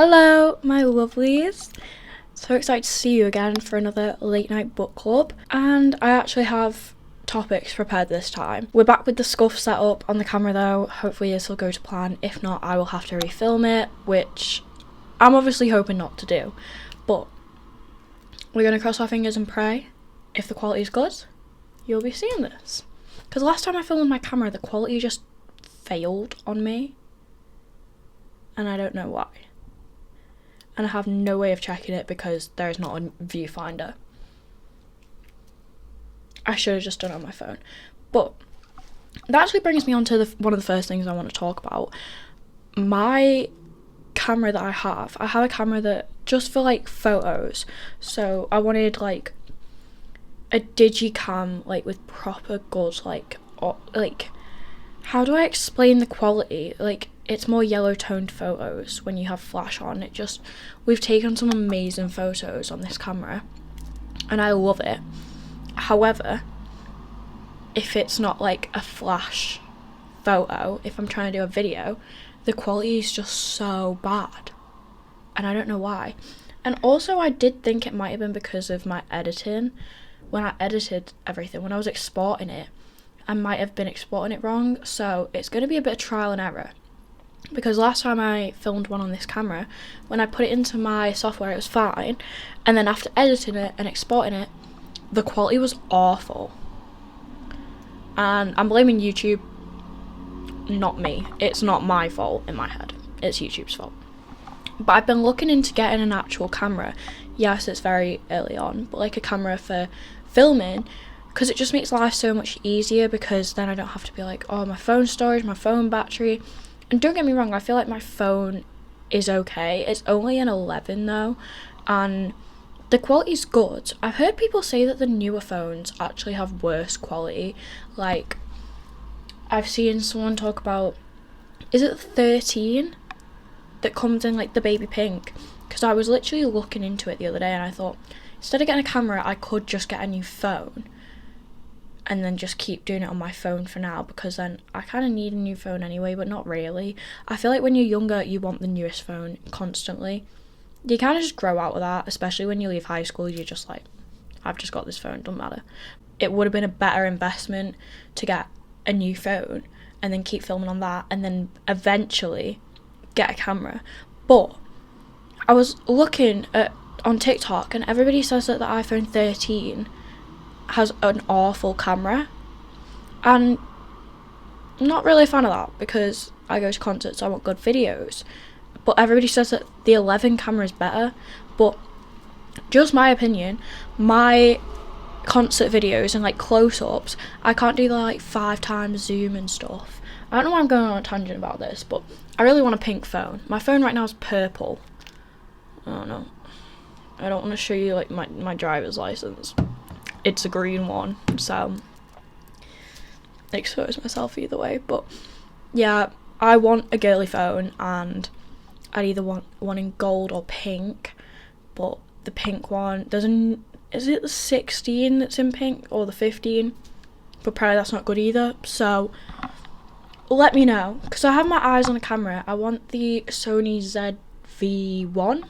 Hello, my lovelies. So excited to see you again for another late night book club. And I actually have topics prepared this time. We're back with the scuff set up on the camera though. Hopefully this will go to plan. If not, I will have to refilm it, which I'm obviously hoping not to do. But we're going to cross our fingers and pray. If the quality is good, you'll be seeing this. Because last time I filmed with my camera, the quality just failed on me. And I don't know why. And I have no way of checking it because there is not a viewfinder. I should have just done it on my phone. But that actually brings me on to one of the first things I want to talk about. My camera that I have a camera that just for like photos. So I wanted like a digicam like with proper good like how do I explain the quality? Like, it's more yellow toned photos when you have flash on. We've taken some amazing photos on this camera and I love it. However, if it's not like a flash photo, if I'm trying to do a video, the quality is just so bad. And I don't know why. And also I did think it might have been because of my editing. When I edited everything, when I was exporting it, I might have been exporting it wrong, so it's going to be a bit of trial and error. Because last time I filmed one on this camera, when I put it into my software it was fine, and then after editing it and exporting it, the quality was awful. And I'm blaming YouTube, not me. It's not my fault in my head, it's YouTube's fault. But I've been looking into getting an actual camera. Yes, it's very early on, but like a camera for filming, because it just makes life so much easier, because then I don't have to be like, oh, my phone storage, my phone battery. And don't get me wrong, I feel like my phone is okay. It's only an 11 though, and the quality's good. I've heard people say that the newer phones actually have worse quality. Like, I've seen someone talk about, is it 13 that comes in like the baby pink? Because I was literally looking into it the other day and I thought, instead of getting a camera, I could just get a new phone and then just keep doing it on my phone for now, because then I kind of need a new phone anyway, but not really. I feel like when you're younger, you want the newest phone constantly. You kind of just grow out of that, especially when you leave high school, you're just like, I've just got this phone, doesn't matter. It would have been a better investment to get a new phone and then keep filming on that and then eventually get a camera. But I was looking on TikTok and everybody says that the iPhone 13 has an awful camera, and I'm not really a fan of that because I go to concerts, so I want good videos. But everybody says that the 11 camera is better, but just my opinion, my concert videos and like close-ups, I can't do the like 5 times zoom and stuff. I don't know why I'm going on a tangent about this, but I really want a pink phone. My phone right now is purple. I don't know. I don't want to show you like my driver's license. It's a green one, so expose myself either way. But yeah, I want a girly phone, and I'd either want one in gold or pink. But the pink one, is it the 16 that's in pink or the 15? But probably that's not good either. So let me know, because I have my eyes on a camera. I want the Sony ZV-1.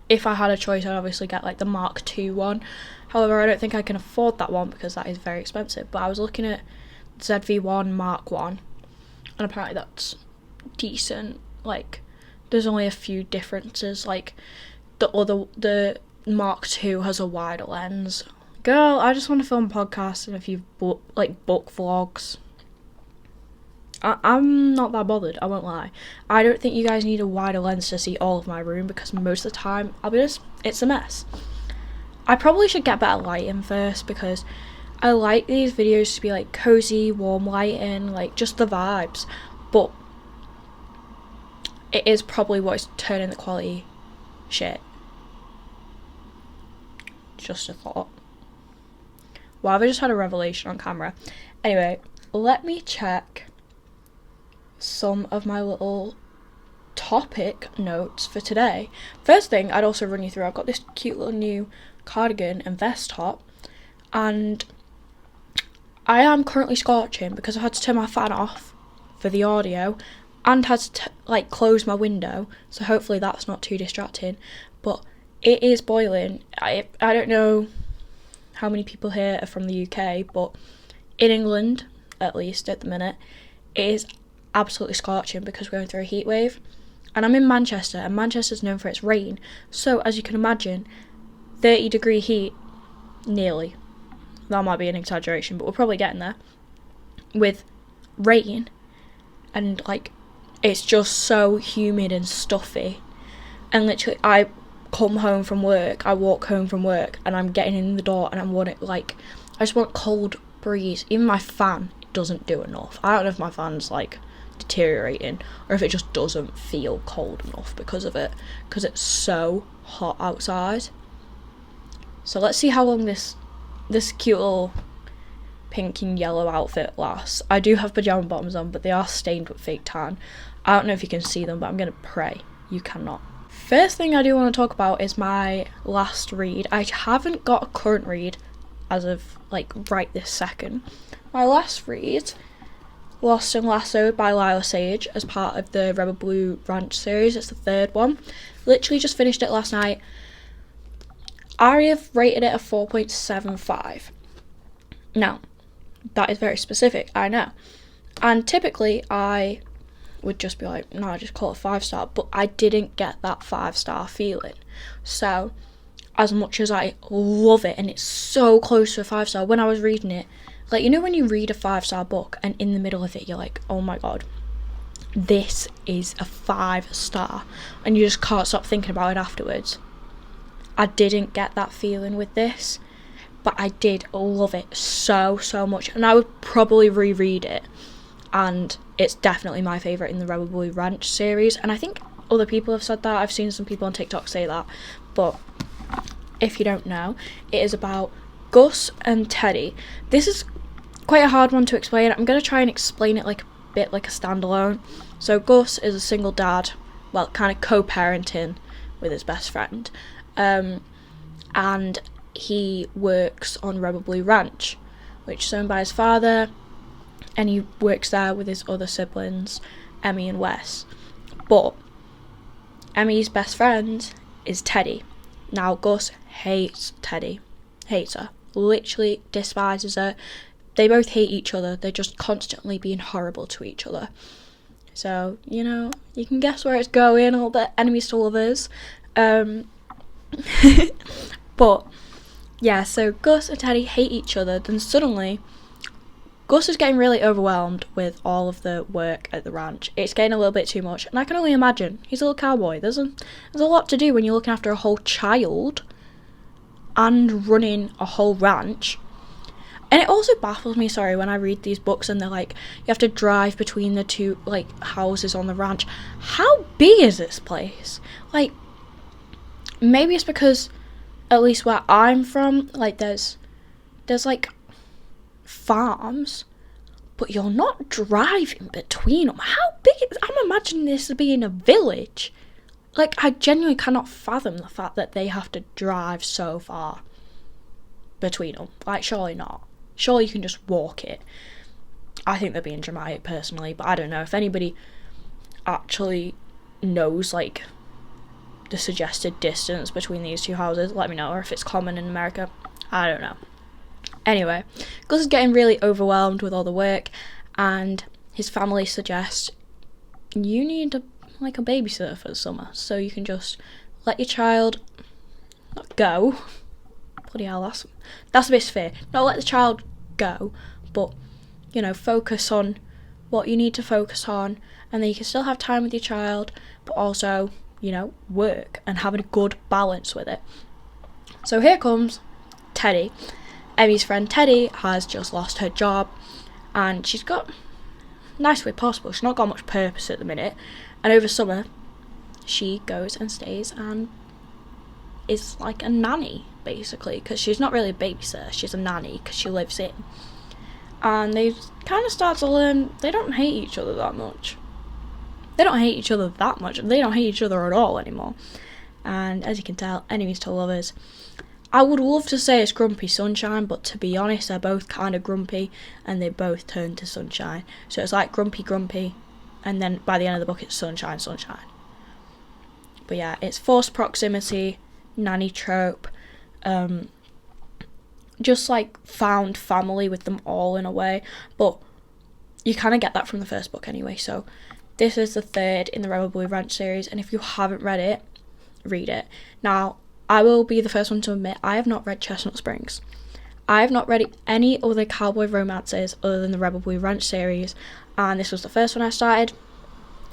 If I had a choice, I'd obviously get like the Mark II one. However, I don't think I can afford that one because that is very expensive. But I was looking at ZV-1 Mark I, and apparently that's decent. Like, there's only a few differences. Like, the Mark II has a wider lens. Girl, I just want to film podcasts and a few book vlogs. I'm not that bothered, I won't lie. I don't think you guys need a wider lens to see all of my room, because most of the time, I'll be honest, it's a mess. I probably should get better lighting first, because I like these videos to be like cozy, warm lighting, like just the vibes. But it is probably what's turning the quality shit. Just a thought. Wow, I just had a revelation on camera. Anyway, let me check some of my little topic notes for today. First thing I'd also run you through, I've got this cute little new cardigan and vest top, and I am currently scorching because I had to turn my fan off for the audio, and had to like close my window, so hopefully that's not too distracting. But it is boiling. I don't know how many people here are from the UK, but in England, at least at the minute, it is absolutely scorching because we're going through a heat wave. And I'm in Manchester, and Manchester's known for its rain, so as you can imagine, 30-degree heat, nearly, that might be an exaggeration, but we're probably getting there, with rain, and like, it's just so humid and stuffy. And literally, I come home from work, I walk home from work, and I'm getting in the door, and I just want cold breeze. Even my fan doesn't do enough. I don't know if my fan's like deteriorating or if it just doesn't feel cold enough because of it, because it's so hot outside. So let's see how long this cute little pink and yellow outfit lasts. I do have pajama bottoms on, but they are stained with fake tan. I don't know if you can see them, but I'm gonna pray you cannot. First thing I do want to talk about is my last read. I haven't got a current read as of like right this second. My last read, Lost and Lassoed by Lassoed, as part of the Rebel Blue Ranch series. It's the third one. Literally just finished it last night. I have rated it a 4.75. Now, that is very specific, I know. And typically I would just be like, no, I just call it 5-star, but I didn't get that 5-star feeling. So, as much as I love it, and it's so close to a 5-star, when I was reading it, like, you know when you read a 5-star book and in the middle of it you're like, oh my god, this is a 5-star, and you just can't stop thinking about it afterwards. I didn't get that feeling with this, but I did love it so much, and I would probably reread it, and it's definitely my favourite in the Rebel Blue Ranch series, and I think other people have said that. I've seen some people on TikTok say that, but if you don't know, it is about Gus and Teddy. This is quite a hard one to explain. I'm going to try and explain it like a bit like a standalone. So Gus is a single dad, well, kind of co-parenting with his best friend, and he works on Rebel Blue Ranch, which is owned by his father, and he works there with his other siblings, Emmy and Wes. But Emmy's best friend is Teddy. Now Gus hates Teddy, hates her, literally despises her. They both hate each other. They're just constantly being horrible to each other. So, you know, you can guess where it's going, all the enemies to lovers. But yeah, so Gus and Teddy hate each other. Then suddenly Gus is getting really overwhelmed with all of the work at the ranch. It's getting a little bit too much, and I can only imagine. He's a little cowboy. There's a lot to do when you're looking after a whole child and running a whole ranch. And it also baffles me, when I read these books and they're like, you have to drive between the two, like, houses on the ranch. How big is this place? Like, maybe it's because, at least where I'm from, like, there's like, farms, but you're not driving between them. How big is, I'm imagining this to be in a village. Like, I genuinely cannot fathom the fact that they have to drive so far between them. Like, surely not. Surely you can just walk it. I think they're being dramatic personally, but I don't know if anybody actually knows, like, the suggested distance between these two houses. Let me know, or if it's common in America. I don't know. Anyway, Gus is getting really overwhelmed with all the work, and his family suggests you need a babysitter for the summer, so you can just let your child not go. Bloody hell, that's a bit severe. Not let the child go, but, you know, focus on what you need to focus on, and then you can still have time with your child, but also, you know, work and having a good balance with it. So here comes Teddy. Emmy's friend Teddy has just lost her job, and she's got, nice way possible, she's not got much purpose at the minute, and over summer she goes and stays and is like a nanny, basically, because she's not really a babysitter, she's a nanny because she lives in. And they kind of start to learn they don't hate each other that much. They don't hate each other at all anymore. And as you can tell, enemies to lovers. I would love to say it's grumpy sunshine, but to be honest, they're both kind of grumpy, and they both turn to sunshine. So it's like grumpy, and then by the end of the book it's sunshine. But yeah, it's forced proximity, nanny trope, just like found family with them all in a way, but you kind of get that from the first book anyway. So this is the third in the Rebel Blue Ranch series, and if you haven't read it, read it. Now, I will be the first one to admit, I have not read Chestnut Springs. I have not read any other cowboy romances other than the Rebel Blue Ranch series, and this was the first one I started,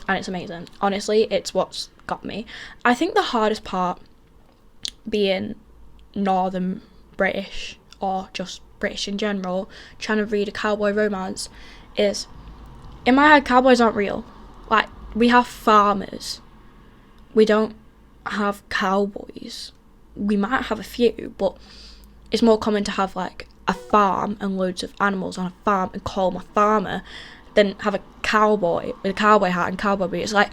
and it's amazing. Honestly, it's what's got me. I think the hardest part, being Northern British, or just British in general, trying to read a cowboy romance, is, in my head, cowboys aren't real. Like, we have farmers. We don't have cowboys. We might have a few, but it's more common to have like a farm and loads of animals on a farm and call them a farmer than have a cowboy with a cowboy hat and cowboy boots. Like,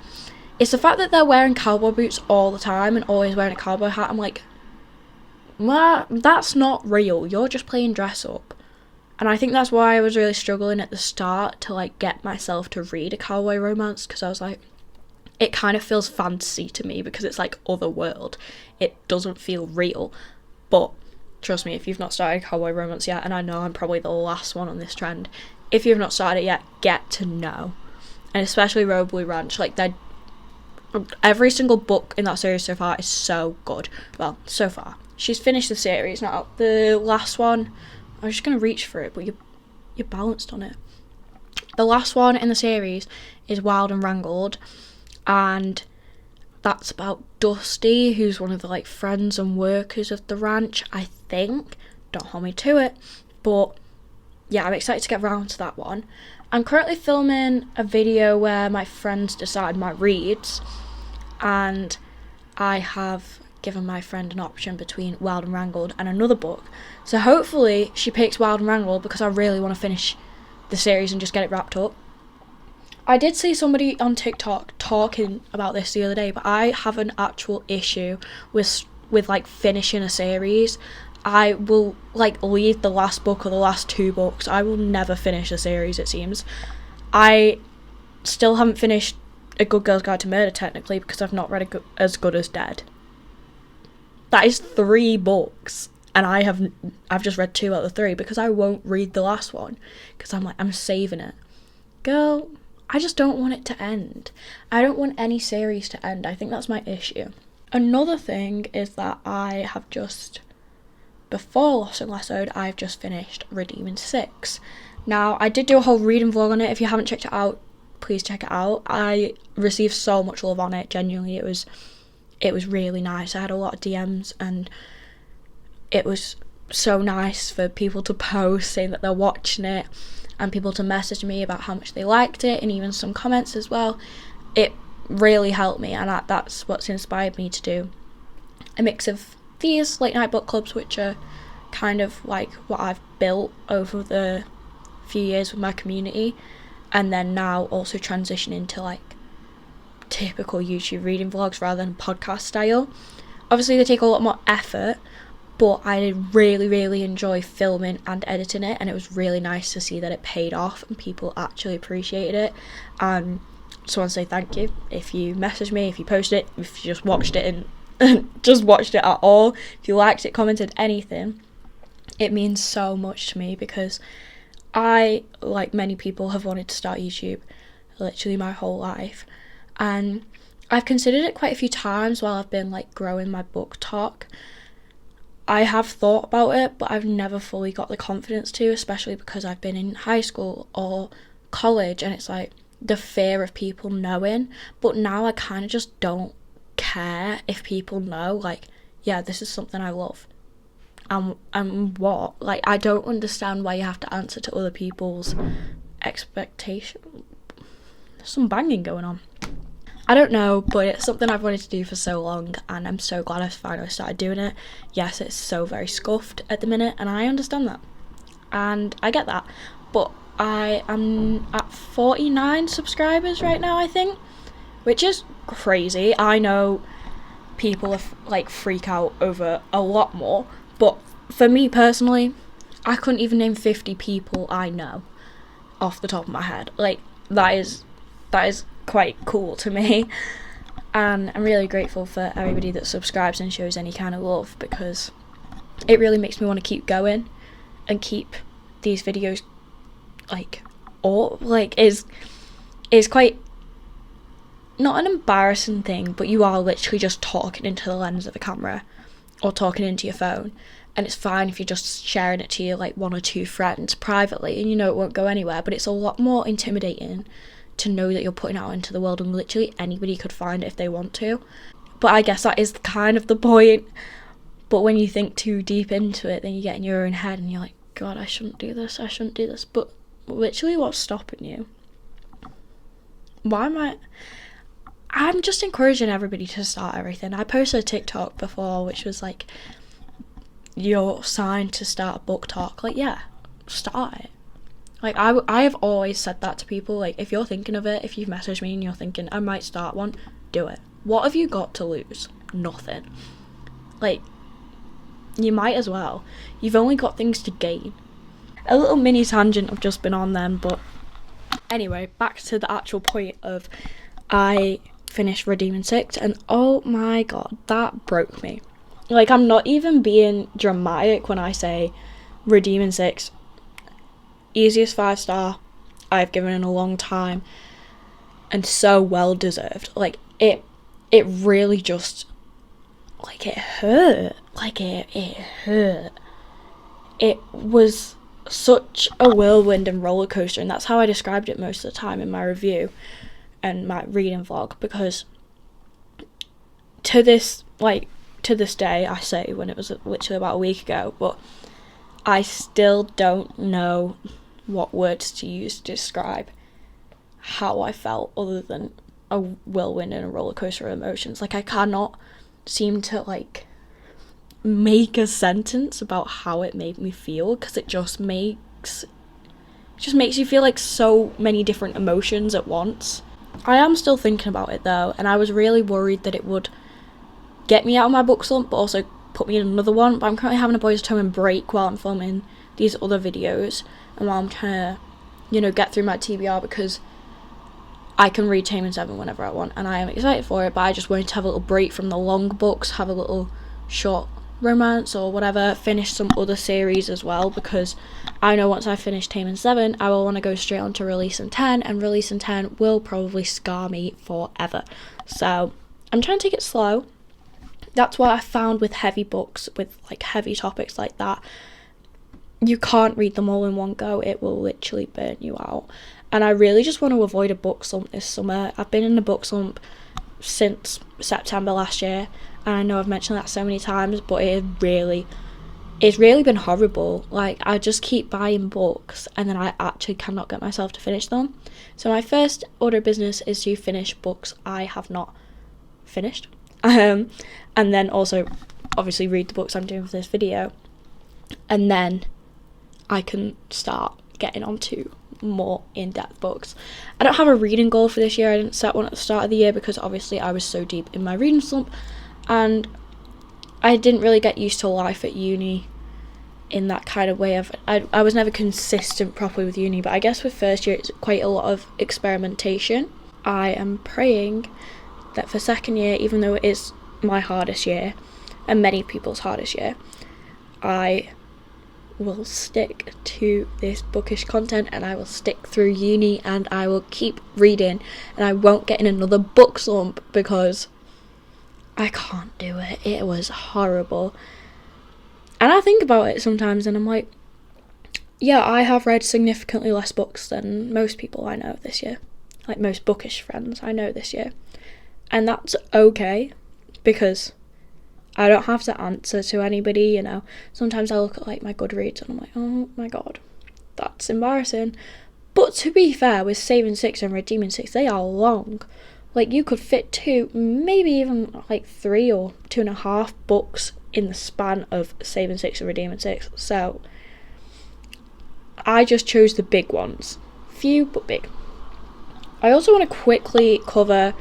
it's the fact that they're wearing cowboy boots all the time and always wearing a cowboy hat. I'm like, well, that's not real. You're just playing dress up. And I think that's why I was really struggling at the start to like get myself to read a cowboy romance, because I was like, it kind of feels fantasy to me because it's like otherworld. It doesn't feel real. But trust me, if you've not started cowboy romance yet, and I know I'm probably the last one on this trend, if you've not started it yet, get to know. And especially Rebel Blue Ranch, like, every single book in that series so far is so good. Well, so far. She's finished the series now. The last one, I was just going to reach for it, but you're balanced on it. The last one in the series is Wild and Wrangled, and that's about Dusty, who's one of the like friends and workers of the ranch, I think. Don't hold me to it, but yeah, I'm excited to get around to that one. I'm currently filming a video where my friends decide my reads, and I have given my friend an option between Wild and Wrangled and another book. So hopefully she picks Wild and Wrangled, because I really want to finish the series and just get it wrapped up. I did see somebody on TikTok talking about this the other day, but I have an actual issue with like finishing a series. I will like leave the last book or the last two books. I will never finish a series, it seems. I still haven't finished A Good Girl's Guide to Murder, technically, because I've not read As Good as Dead. That is 3 books, and I've just read 2 out of the 3 because I won't read the last one, because I'm like, I'm saving it. Girl, I just don't want it to end. I don't want any series to end. I think that's my issue. Another thing is that I have just, before Lost and Lassoed, I've just finished Redeeming 6. Now, I did do a whole reading vlog on it. If you haven't checked it out, please check it out. I received so much love on it. Genuinely, it was really nice. I had a lot of DMs, and it was so nice for people to post saying that they're watching it, and people to message me about how much they liked it, and even some comments as well. It really helped me, and that's what's inspired me to do a mix of these late night book clubs, which are kind of like what I've built over the few years with my community, and then now also transition into like typical YouTube reading vlogs rather than podcast style. Obviously they take a lot more effort, but I really enjoy filming and editing it, and it was really nice to see that it paid off and people actually appreciated it. And just want to say thank you if you messaged me, if you posted it, if you just watched it and just watched it at all, if you liked it, commented, anything. It means so much to me, because I, like many people, have wanted to start YouTube literally my whole life, and I've considered it quite a few times while I've been like growing my book talk. I have thought about it, but I've never fully got the confidence to, especially because I've been in high school or college, and it's like the fear of people knowing. But now I kind of just don't care if people know, like, yeah, this is something I love. And what? Like, I don't understand why you have to answer to other people's expectations. There's some banging going on. I don't know, but it's something I've wanted to do for so long, and I'm so glad I finally started doing it. Yes, it's so very scuffed at the minute, and I understand that. And I get that. But I am at 49 subscribers right now, I think, which is crazy. I know people are, like, freak out over a lot more, but for me personally, I couldn't even name 50 people I know off the top of my head. Like, that is that is quite cool to me. And I'm really grateful for everybody that subscribes and shows any kind of love, because it really makes me want to keep going and keep these videos is quite not an embarrassing thing, but you are literally just talking into the lens of a camera or talking into your phone, and it's fine if you're just sharing it to your like 1 or 2 friends privately and you know it won't go anywhere, but it's a lot more intimidating to know that you're putting it out into the world and literally anybody could find it if they want to. But I guess that is kind of the point. But when you think too deep into it, then you get in your own head and you're like, God, I shouldn't do this. But literally, what's stopping you? I'm just encouraging everybody to start everything. I posted a TikTok before which was like, your sign to start a book talk. Like, yeah, start it. Like, I have always said that to people. Like, if you're thinking of it, if you've messaged me and you're thinking, I might start one, do it. What have you got to lose? Nothing. Like, you might as well. You've only got things to gain. A little mini tangent I've just been on then, but anyway, back to the actual point of I finished Redeeming 6, and oh my god, that broke me. Like, I'm not even being dramatic when I say Redeeming 6, easiest 5-star I've given in a long time, and so well deserved. Like, it really just, like, it hurt. Like, it hurt. It was such a whirlwind and roller coaster, and that's how I described it most of the time in my review and my reading vlog, because to this day, I say, when it was literally about a week ago, but I still don't know what words to use to describe how I felt other than a whirlwind and a roller coaster of emotions. Like, I cannot seem to like make a sentence about how it made me feel, because it just makes you feel like so many different emotions at once. I am still thinking about it though, and I was really worried that it would get me out of my book slump but also put me in another one. But I'm currently having a boys at home break while I'm filming these other videos, and while I'm trying to, get through my TBR, because I can read Taming 7 whenever I want, and I am excited for it, but I just wanted to have a little break from the long books, have a little short romance or whatever, finish some other series as well, because I know once I finish Taming 7, I will want to go straight on to Releasing 10, and Releasing 10 will probably scar me forever. So I'm trying to take it slow. That's what I found with heavy books, with like heavy topics like that. You can't read them all in one go. It will literally burn you out. And I really just want to avoid a book slump this summer. I've been in a book slump since September last year, and I know I've mentioned that so many times, but it's really been horrible. Like, I just keep buying books and then I actually cannot get myself to finish them. So my first order of business is to finish books I have not finished, and then also obviously read the books I'm doing for this video, and then I can start getting onto more in-depth books. I don't have a reading goal for this year. I didn't set one at the start of the year because obviously I was so deep in my reading slump, and I didn't really get used to life at uni in that kind of way. I was never consistent properly with uni, but I guess with first year it's quite a lot of experimentation. I am praying that for second year, even though it is my hardest year and many people's hardest year, I will stick to this bookish content, and I will stick through uni, and I will keep reading, and I won't get in another book slump, because I can't do it. It was horrible. And I think about it sometimes and I'm like, yeah, I have read significantly less books than most people I know this year, like most bookish friends I know this year, and that's okay, because I don't have to answer to anybody, Sometimes I look at like my Goodreads and I'm like, oh my god, that's embarrassing. But to be fair, with Saving 6 and Redeeming 6, they are long. Like, you could fit 2, maybe even like 3 or 2.5 books in the span of Saving 6 and Redeeming 6. So I just chose the big ones. Few, but big. I also want to quickly cover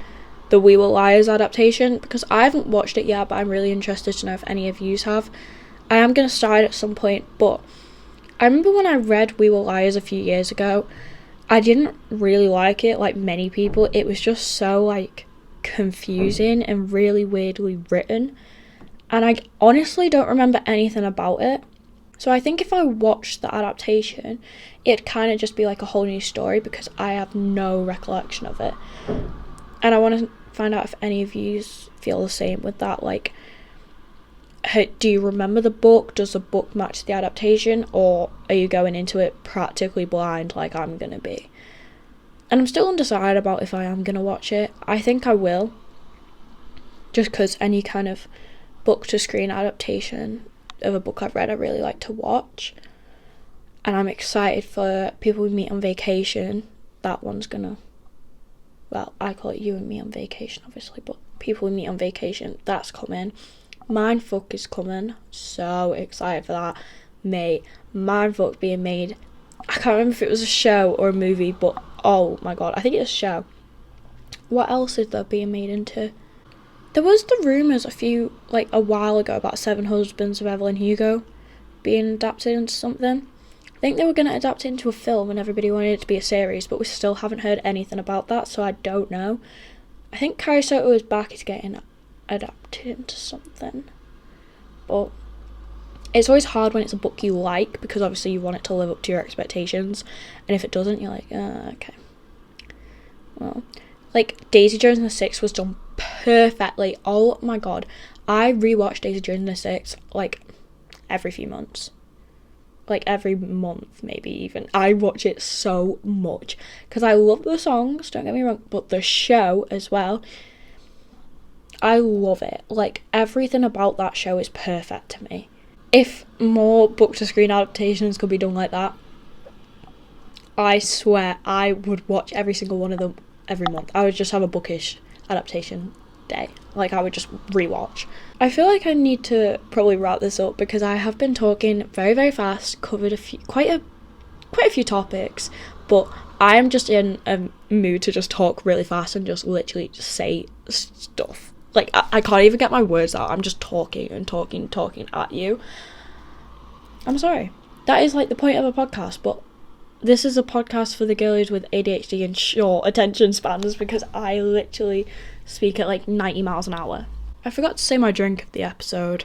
the We Were Liars adaptation, because I haven't watched it yet, but I'm really interested to know if any of yous have. I am going to start at some point, but I remember when I read We Were Liars a few years ago, I didn't really like it like many people. It was just so like confusing and really weirdly written, and I honestly don't remember anything about it. So I think if I watched the adaptation, it'd kind of just be like a whole new story because I have no recollection of it. And I want to find out if any of you feel the same with that. Like, do you remember the book? Does the book match the adaptation? Or are you going into it practically blind like I'm going to be? And I'm still undecided about if I am going to watch it. I think I will. Just because any kind of book to screen adaptation of a book I've read I really like to watch, and I'm excited for People We Meet on Vacation. That one's gonna, well, I call it You and Me on Vacation obviously, but People We Meet on Vacation, that's coming. Mindfuck is coming, so excited for that, mate. Mindfuck being made, I can't remember if it was a show or a movie, but oh my god, I think it's a show. What else is there being made into? There was the rumours a while ago about Seven Husbands of Evelyn Hugo being adapted into something. I think they were going to adapt it into a film and everybody wanted it to be a series, but we still haven't heard anything about that, so I don't know. I think Carrie Soto is back, is getting adapted into something. But it's always hard when it's a book you like, because obviously you want it to live up to your expectations, and if it doesn't, you're like, okay. Well, like, Daisy Jones and the Six was done perfectly. Oh my god, I rewatch Daisy Jones and the Six like every few months, like every month maybe even. I watch it so much because I love the songs, don't get me wrong, but the show as well, I love it. Like, everything about that show is perfect to me. If more book to screen adaptations could be done like that, I swear I would watch every single one of them every month. I would just have a bookish adaptation day. Like, I would just rewatch. I feel like I need to probably wrap this up because I have been talking very, very fast, covered quite a few topics, but I am just in a mood to just talk really fast and just literally just say stuff. Like, I can't even get my words out. I'm just talking and talking at you. I'm sorry. That is like the point of a podcast, but this is a podcast for the girlies with ADHD and short attention spans because I literally speak at like 90 miles an hour. I forgot to say my drink of the episode.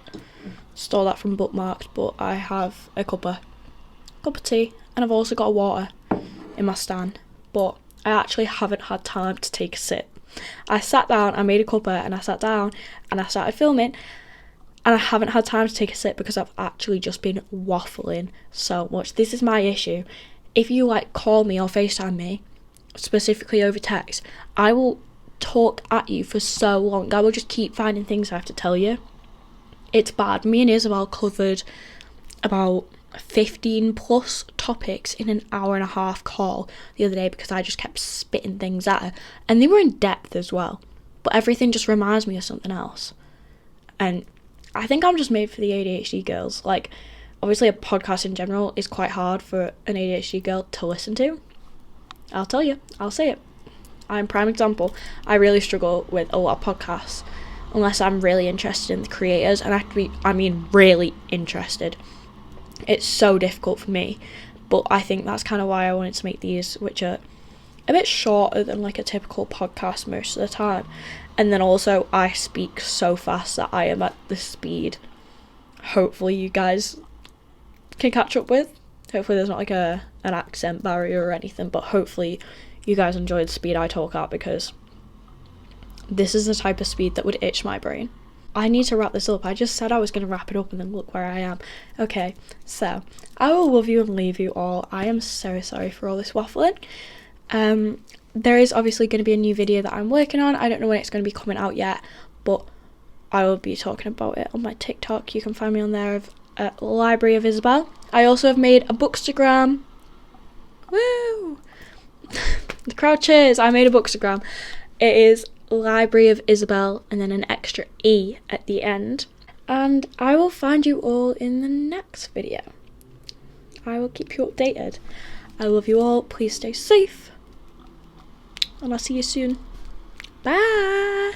Stole that from Bookmarked, but I have a cup of tea, and I've also got a water in my stand, but I actually haven't had time to take a sip. I sat down, I made a cuppa, and I sat down and I started filming, and I haven't had time to take a sip because I've actually just been waffling so much. This is my issue. If you like call me or FaceTime me, specifically over text, I will talk at you for so long. I will just keep finding things I have to tell you. It's bad. Me and Isabel covered about 15 plus topics in an hour and a half call the other day because I just kept spitting things at her, and they were in depth as well, but everything just reminds me of something else. And I think I'm just made for the ADHD girls. Like, obviously a podcast in general is quite hard for an ADHD girl to listen to. I'll tell you, I'll say it. I'm prime example. I really struggle with a lot of podcasts unless I'm really interested in the creators, and I have to be, really interested. It's so difficult for me, but I think that's kind of why I wanted to make these, which are a bit shorter than like a typical podcast most of the time. And then also I speak so fast that I am at the speed hopefully you guys can catch up with. Hopefully there's not like an accent barrier or anything, but hopefully you guys enjoy the speed I talk at, because this is the type of speed that would itch my brain. I need to wrap this up. I just said I was going to wrap it up and then look where I am. Okay, so I will love you and leave you all. I am so sorry for all this waffling. There is obviously going to be a new video that I'm working on. I don't know when it's going to be coming out yet, but I will be talking about it on my TikTok. You can find me on there at Library of Isabel. I also have made a bookstagram. Woo! The crowd cheers. I made a bookstagram. It is Library of Isabel and then an extra E at the end. And I will find you all in the next video. I will keep you updated. I love you all. Please stay safe. And I'll see you soon. Bye!